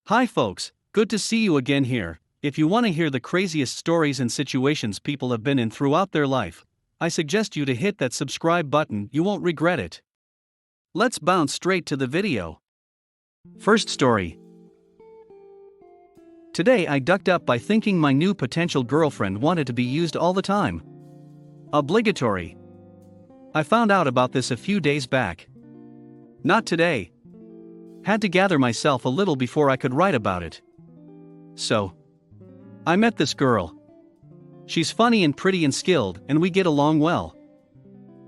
Hi folks, good to see you again here. If you want to hear the craziest stories and situations people have been in throughout their life, I suggest you to hit that subscribe button, you won't regret it. Let's bounce straight to the video. First story. Today I ducked up by thinking my new potential girlfriend wanted to be used all the time. Obligatory. I found out about this a few days back. Not today. Had to gather myself a little before I could write about it. So, I met this girl. She's funny and pretty and skilled, and we get along well.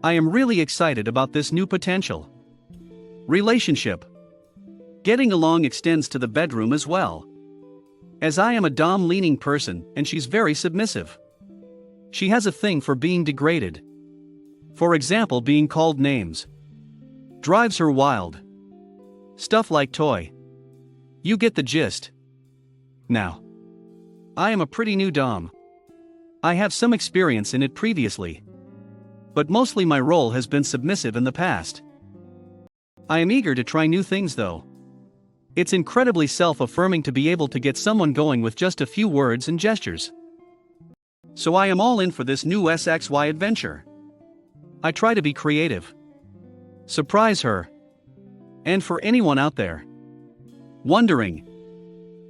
I am really excited about this new potential relationship. Getting along extends to the bedroom as well. As I am a dom-leaning person, and she's very submissive. She has a thing for being degraded. For example, being called names. Drives her wild. Stuff like toy. You get the gist. Now, I am a pretty new dom. I have some experience in it previously. But mostly my role has been submissive in the past. I am eager to try new things though. It's incredibly self-affirming to be able to get someone going with just a few words and gestures. So I am all in for this new SXY adventure. I try to be creative. Surprise her. And for anyone out there wondering,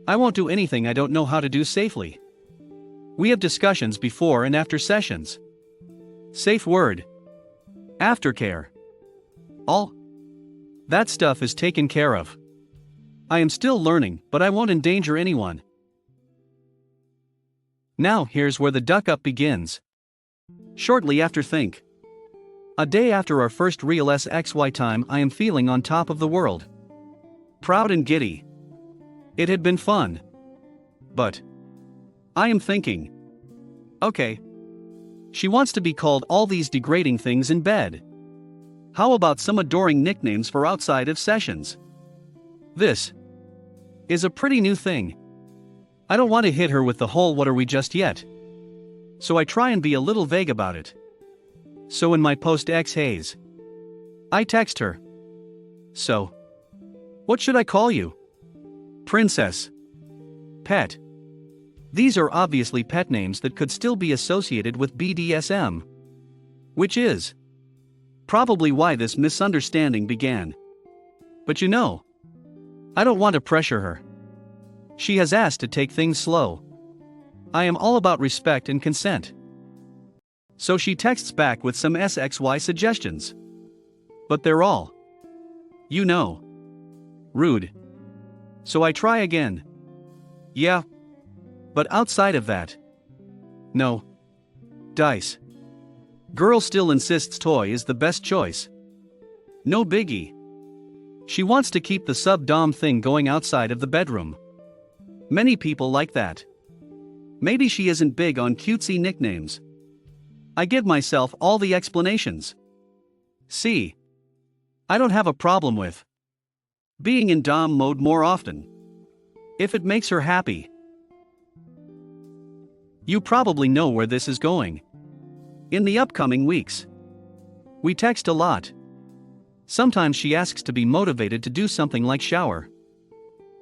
I won't do anything I don't know how to do safely. We have discussions before and after sessions. Safe word. Aftercare. All that stuff is taken care of. I am still learning, but I won't endanger anyone. Now here's where the duck up begins. Shortly after think. A day after our first real SXY time, I am feeling on top of the world. Proud and giddy. It had been fun. But I am thinking, okay, she wants to be called all these degrading things in bed. How about some adoring nicknames for outside of sessions? This is a pretty new thing. I don't want to hit her with the whole what are we just yet. So I try and be a little vague about it. So in my post-X haze, I text her. So, what should I call you? Princess. Pet. These are obviously pet names that could still be associated with BDSM. Which is probably why this misunderstanding began. But you know, I don't want to pressure her. She has asked to take things slow. I am all about respect and consent. So she texts back with some SXY suggestions. But they're all, you know, rude. So I try again. Yeah. But outside of that, no. Dice. Girl still insists toy is the best choice. No biggie. She wants to keep the sub-dom thing going outside of the bedroom. Many people like that. Maybe she isn't big on cutesy nicknames. I give myself all the explanations. See, I don't have a problem with being in dom mode more often. If it makes her happy. You probably know where this is going. In the upcoming weeks, we text a lot. Sometimes she asks to be motivated to do something like shower,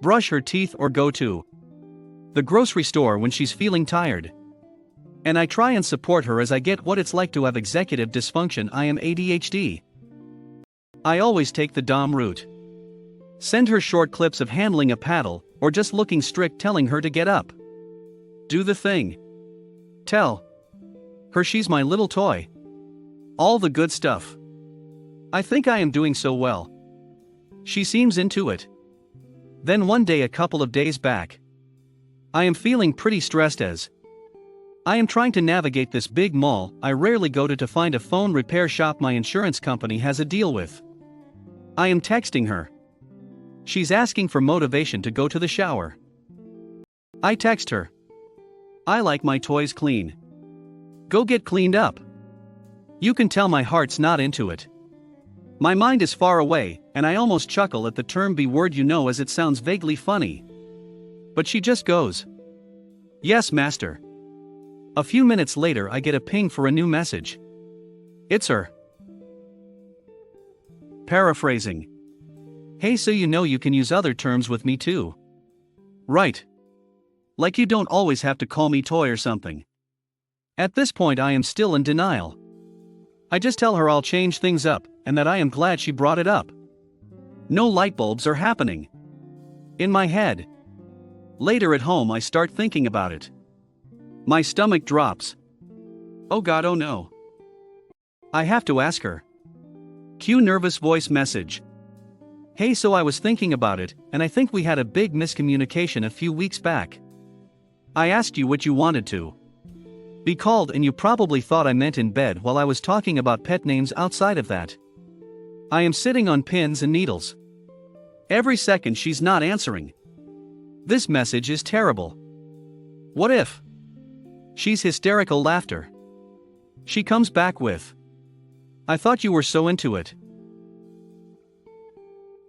brush her teeth, or go to the grocery store when she's feeling tired. And I try and support her as I get what it's like to have executive dysfunction. I am ADHD. I always take the dom route. Send her short clips of handling a paddle, or just looking strict telling her to get up. Do the thing. Tell her she's my little toy. All the good stuff. I think I am doing so well. She seems into it. Then one day, a couple of days back, I am feeling pretty stressed as I am trying to navigate this big mall I rarely go to find a phone repair shop my insurance company has a deal with. I am texting her. She's asking for motivation to go to the shower. I text her. I like my toys clean. Go get cleaned up. You can tell my heart's not into it. My mind is far away, and I almost chuckle at the term B word, you know, as it sounds vaguely funny. But she just goes, yes, master. A few minutes later, I get a ping for a new message. It's her. Paraphrasing. Hey, so you know you can use other terms with me too. Right. Like you don't always have to call me toy or something. At this point I am still in denial. I just tell her I'll change things up, and that I am glad she brought it up. No light bulbs are happening. In my head. Later at home I start thinking about it. My stomach drops. Oh God, oh no. I have to ask her. Cue nervous voice message. Hey, so I was thinking about it, and I think we had a big miscommunication a few weeks back. I asked you what you wanted to be called, and you probably thought I meant in bed while I was talking about pet names outside of that. I am sitting on pins and needles. Every second she's not answering. This message is terrible. What if? She's hysterical laughter. She comes back with, I thought you were so into it.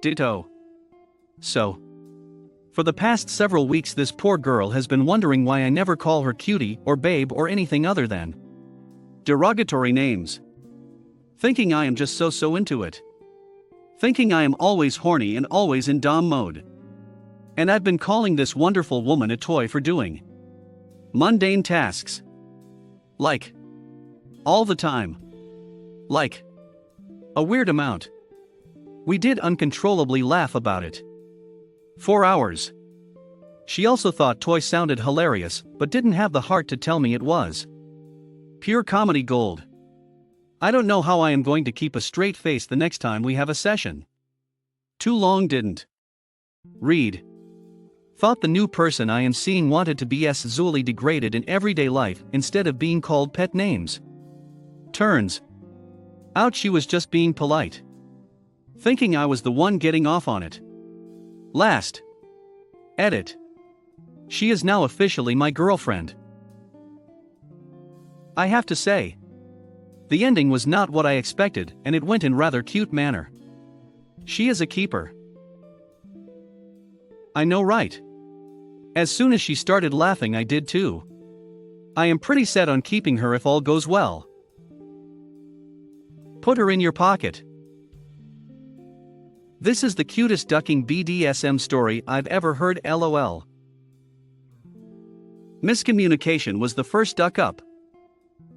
Ditto. So, for the past several weeks this poor girl has been wondering why I never call her cutie or babe or anything other than derogatory names. Thinking I am just so into it. Thinking I am always horny and always in dom mode. And I've been calling this wonderful woman a toy for doing mundane tasks. Like, all the time. Like, a weird amount. We did uncontrollably laugh about it. 4 hours. She also thought toy sounded hilarious, but didn't have the heart to tell me it was. Pure comedy gold. I don't know how I am going to keep a straight face the next time we have a session. Too long didn't read. Thought the new person I am seeing wanted to be Zully degraded in everyday life instead of being called pet names. Turns out she was just being polite. Thinking I was the one getting off on it. Last edit. She is now officially my girlfriend. I have to say, the ending was not what I expected, and it went in rather cute manner. She is a keeper. I know, right? As soon as she started laughing I did too. I am pretty set on keeping her if all goes well. Put her in your pocket. This is the cutest ducking BDSM story I've ever heard, LOL. Miscommunication was the first duck up.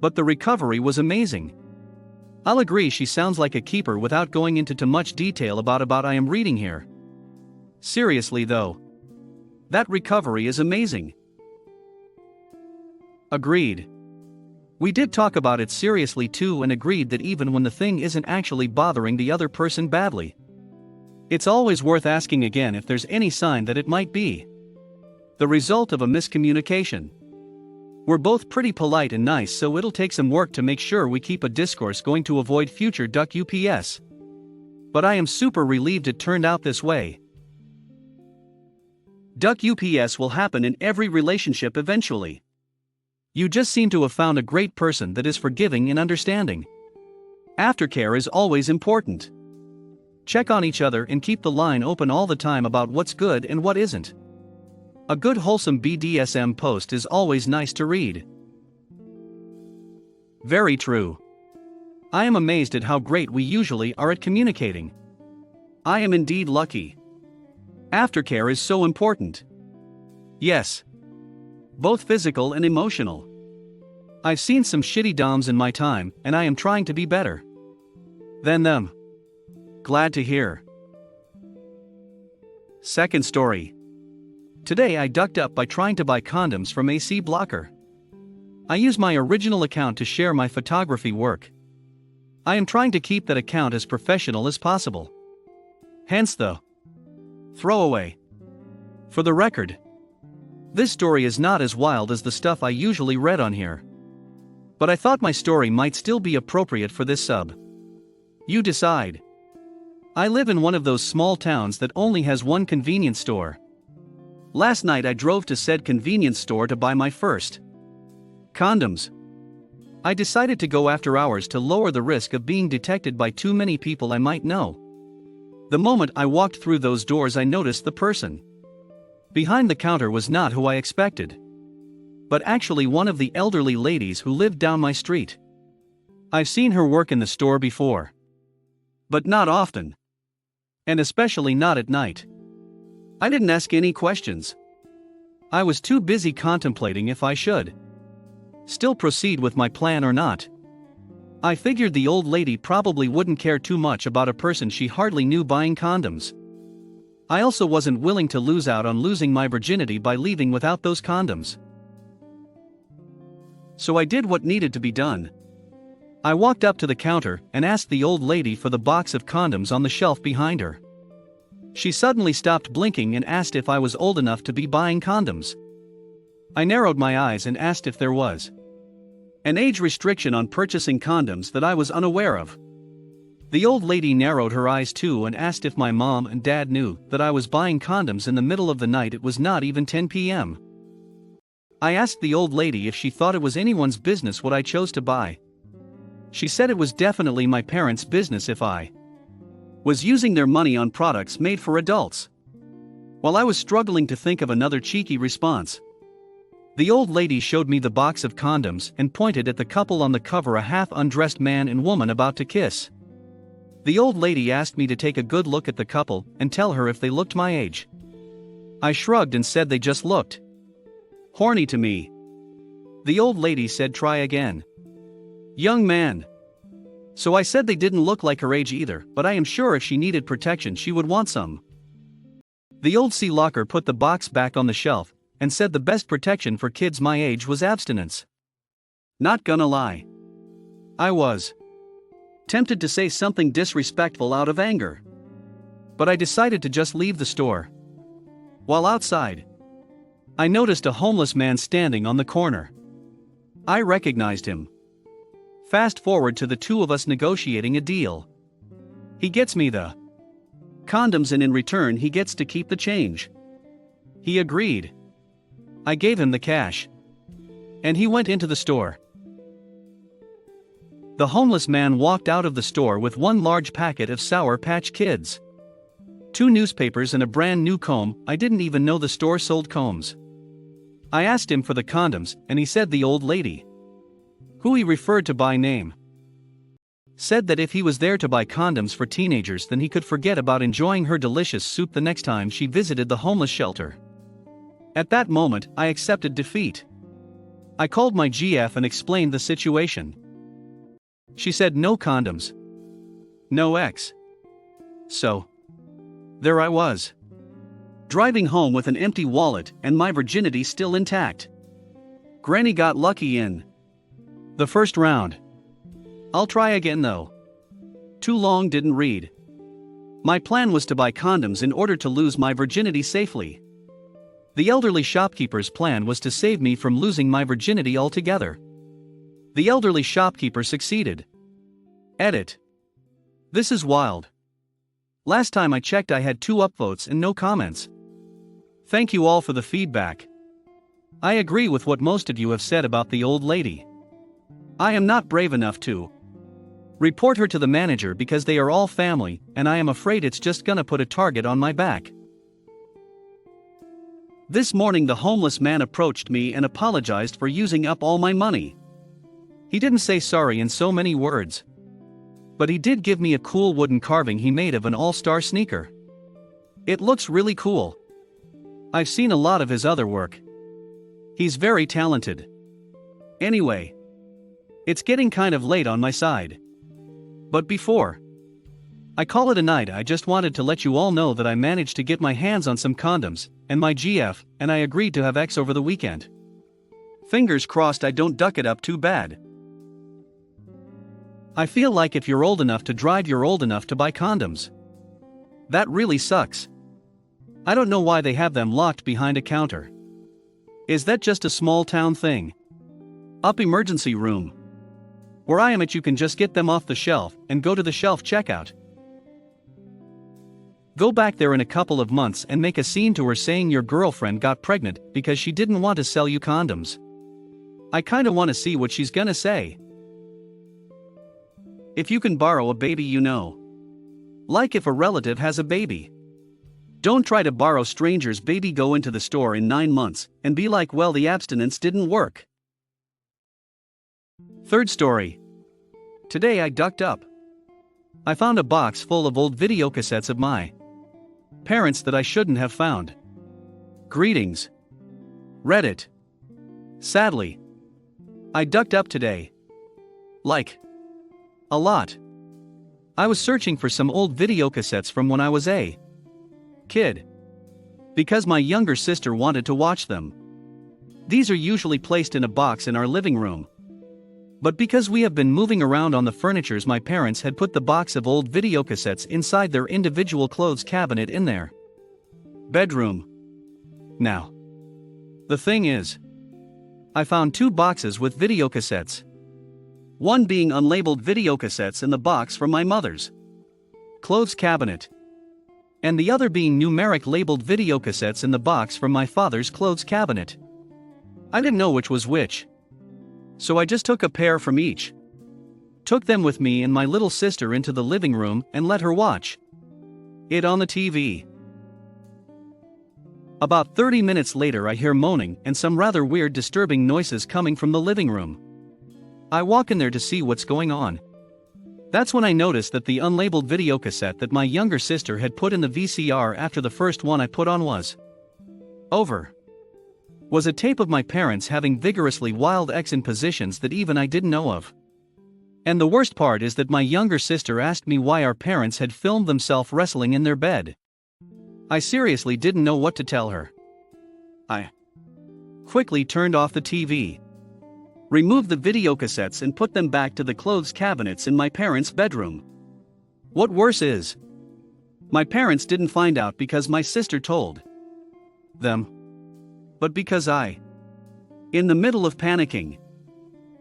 But the recovery was amazing. I'll agree she sounds like a keeper without going into too much detail about I am reading here. Seriously though. That recovery is amazing. Agreed. We did talk about it seriously too and agreed that even when the thing isn't actually bothering the other person badly, it's always worth asking again if there's any sign that it might be the result of a miscommunication. We're both pretty polite and nice, so it'll take some work to make sure we keep a discourse going to avoid future duck UPS. But I am super relieved it turned out this way. Duck UPS will happen in every relationship eventually. You just seem to have found a great person that is forgiving and understanding. Aftercare is always important. Check on each other and keep the line open all the time about what's good and what isn't. A good wholesome BDSM post is always nice to read. Very true. I am amazed at how great we usually are at communicating. I am indeed lucky. Aftercare is so important. Yes. Both physical and emotional. I've seen some shitty doms in my time, and I am trying to be better than them. Glad to hear. Second story. Today I ducked up by trying to buy condoms from AC Blocker. I use my original account to share my photography work. I am trying to keep that account as professional as possible. Hence the throwaway. For the record, this story is not as wild as the stuff I usually read on here. But I thought my story might still be appropriate for this sub. You decide. I live in one of those small towns that only has one convenience store. Last night I drove to said convenience store to buy my first condoms. I decided to go after hours to lower the risk of being detected by too many people I might know. The moment I walked through those doors I noticed the person behind the counter was not who I expected, but actually one of the elderly ladies who lived down my street. I've seen her work in the store before, but not often. And especially not at night. I didn't ask any questions. I was too busy contemplating if I should still proceed with my plan or not. I figured the old lady probably wouldn't care too much about a person she hardly knew buying condoms. I also wasn't willing to lose out on losing my virginity by leaving without those condoms. So I did what needed to be done. I walked up to the counter and asked the old lady for the box of condoms on the shelf behind her. She suddenly stopped blinking and asked if I was old enough to be buying condoms. I narrowed my eyes and asked if there was an age restriction on purchasing condoms that I was unaware of. The old lady narrowed her eyes too and asked if my mom and dad knew that I was buying condoms in the middle of the night. It was not even 10 p.m. I asked the old lady if she thought it was anyone's business what I chose to buy. She said it was definitely my parents' business if I was using their money on products made for adults. While I was struggling to think of another cheeky response, the old lady showed me the box of condoms and pointed at the couple on the cover, a half-undressed man and woman about to kiss. The old lady asked me to take a good look at the couple and tell her if they looked my age. I shrugged and said they just looked horny to me. The old lady said try again. Young man. So I said they didn't look like her age either, but I am sure if she needed protection she would want some. The old sea locker put the box back on the shelf and said the best protection for kids my age was abstinence. Not gonna lie, I was tempted to say something disrespectful out of anger, but I decided to just leave the store. While outside, I noticed a homeless man standing on the corner. I recognized him. Fast forward to the two of us negotiating a deal. He gets me the condoms and in return he gets to keep the change. He agreed. I gave him the cash, and he went into the store. The homeless man walked out of the store with one large packet of Sour Patch Kids, 2 newspapers and a brand new comb. I didn't even know the store sold combs. I asked him for the condoms and he said the old lady, who he referred to by name, said that if he was there to buy condoms for teenagers then he could forget about enjoying her delicious soup the next time she visited the homeless shelter. At that moment, I accepted defeat. I called my GF and explained the situation. She said no condoms. No X. So there I was, driving home with an empty wallet and my virginity still intact. Granny got lucky in the first round. I'll try again though. Too long didn't read. My plan was to buy condoms in order to lose my virginity safely. The elderly shopkeeper's plan was to save me from losing my virginity altogether. The elderly shopkeeper succeeded. Edit. This is wild. Last time I checked I had 2 upvotes and no comments. Thank you all for the feedback. I agree with what most of you have said about the old lady. I am not brave enough to report her to the manager because they are all family and I am afraid it's just gonna put a target on my back. This morning the homeless man approached me and apologized for using up all my money. He didn't say sorry in so many words, but he did give me a cool wooden carving he made of an all-star sneaker. It looks really cool. I've seen a lot of his other work. He's very talented. Anyway, it's getting kind of late on my side. But before I call it a night, I just wanted to let you all know that I managed to get my hands on some condoms, and my GF, and I agreed to have X over the weekend. Fingers crossed I don't duck it up too bad. I feel like if you're old enough to drive, you're old enough to buy condoms. That really sucks. I don't know why they have them locked behind a counter. Is that just a small town thing? Up emergency room. Where I am at, you can just get them off the shelf and go to the shelf checkout. Go back there in a couple of months and make a scene to her saying your girlfriend got pregnant because she didn't want to sell you condoms. I kinda wanna see what she's gonna say. If you can borrow a baby, you know. Like if a relative has a baby. Don't try to borrow strangers' baby. Go into the store in 9 months and be like, well, the abstinence didn't work. Third story. Today I ducked up. I found a box full of old videocassettes of my parents that I shouldn't have found. Greetings. Reddit. Sadly, I ducked up today. Like, a lot. I was searching for some old videocassettes from when I was a kid. Because my younger sister wanted to watch them. These are usually placed in a box in our living room. But because we have been moving around on the furnitures, my parents had put the box of old videocassettes inside their individual clothes cabinet in their bedroom. Now, the thing is, I found 2 boxes with videocassettes. One being unlabeled videocassettes in the box from my mother's clothes cabinet. And the other being numeric labeled videocassettes in the box from my father's clothes cabinet. I didn't know which was which. So I just took a pair from each. Took them with me and my little sister into the living room and let her watch it on the TV. About 30 minutes later, I hear moaning and some rather weird disturbing noises coming from the living room. I walk in there to see what's going on. That's when I noticed that the unlabeled videocassette that my younger sister had put in the VCR after the first one I put on was a tape of my parents having vigorously wild X in positions that even I didn't know of. And the worst part is that my younger sister asked me why our parents had filmed themselves wrestling in their bed. I seriously didn't know what to tell her. I quickly turned off the TV, removed the videocassettes and put them back to the clothes cabinets in my parents' bedroom. What worse is, my parents didn't find out because my sister told them, but because I, in the middle of panicking,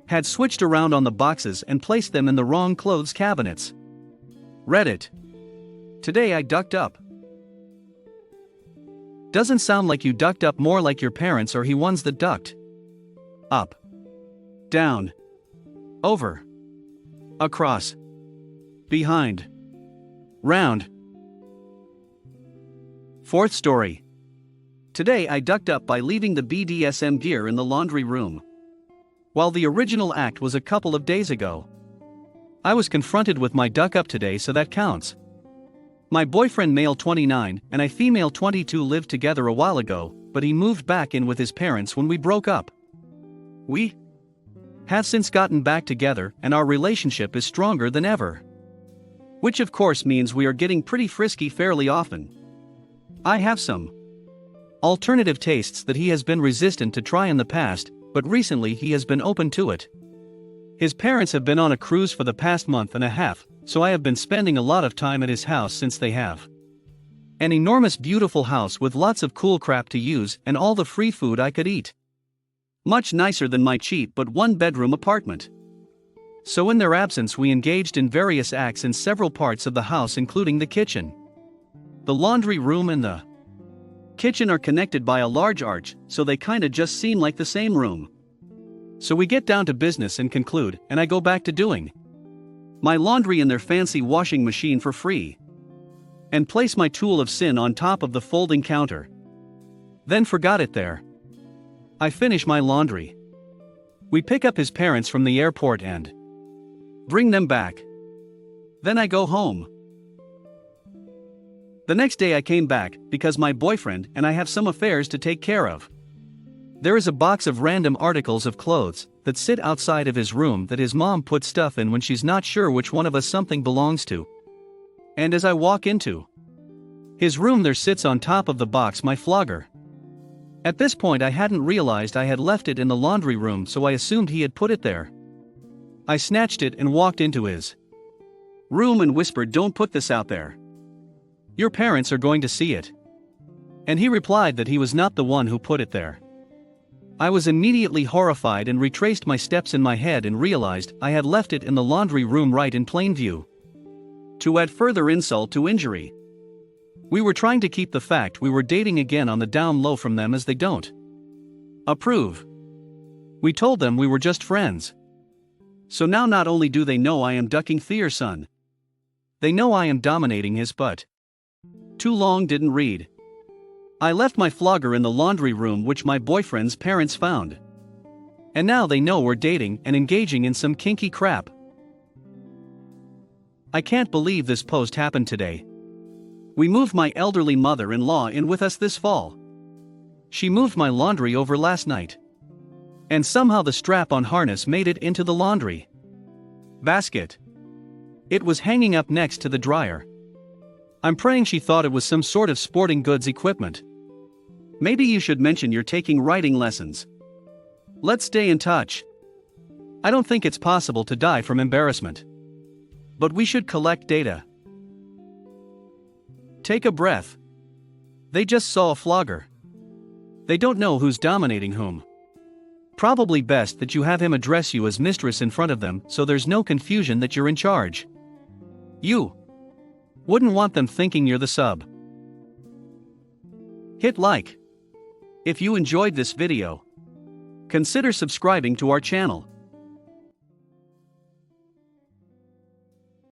had switched around on the boxes and placed them in the wrong clothes cabinets. Reddit. Today I ducked up. Doesn't sound like you ducked up, more like your parents are he ones that ducked up, down, over, across, behind, round. 4th story. Today I ducked up by leaving the BDSM gear in the laundry room. While the original act was a couple of days ago, I was confronted with my duck up today, so that counts. My boyfriend, male 29, and I, female 22, lived together a while ago, but he moved back in with his parents when we broke up. We have since gotten back together and our relationship is stronger than ever. Which of course means we are getting pretty frisky fairly often. I have some alternative tastes that he has been resistant to try in the past, but recently he has been open to it. His parents have been on a cruise for the past month and a half, so I have been spending a lot of time at his house since they have an enormous beautiful house with lots of cool crap to use and all the free food I could eat. Much nicer than my cheap but 1-bedroom apartment. So in their absence we engaged in various acts in several parts of the house, including the kitchen. The laundry room and the kitchen are connected by a large arch, so they kinda just seem like the same room. So we get down to business and conclude, and I go back to doing my laundry in their fancy washing machine for free. And place my tool of sin on top of the folding counter. Then forgot it there. I finish my laundry. We pick up his parents from the airport and bring them back. Then I go home. The next day I came back because my boyfriend and I have some affairs to take care of. There is a box of random articles of clothes that sit outside of his room that his mom puts stuff in when she's not sure which one of us something belongs to. And as I walk into his room, there sits on top of the box my flogger. At this point I hadn't realized I had left it in the laundry room, so I assumed he had put it there. I snatched it and walked into his room and whispered, "Don't put this out there. Your parents are going to see it." And he replied that he was not the one who put it there. I was immediately horrified and retraced my steps in my head and realized I had left it in the laundry room right in plain view. To add further insult to injury, we were trying to keep the fact we were dating again on the down low from them, as they don't approve. We told them we were just friends. So now not only do they know I am ducking their son, they know I am dominating his butt. Too long didn't read. I left my flogger in the laundry room, which my boyfriend's parents found. And now they know we're dating and engaging in some kinky crap. I can't believe this post happened today. We moved my elderly mother-in-law in with us this fall. She moved my laundry over last night. And somehow the strap-on harness made it into the laundry basket. It was hanging up next to the dryer. I'm praying she thought it was some sort of sporting goods equipment. Maybe you should mention you're taking writing lessons. Let's stay in touch. I don't think it's possible to die from embarrassment. But we should collect data. Take a breath. They just saw a flogger. They don't know who's dominating whom. Probably best that you have him address you as mistress in front of them so there's no confusion that you're in charge. You wouldn't want them thinking you're the sub. Hit like if you enjoyed this video. Consider subscribing to our channel.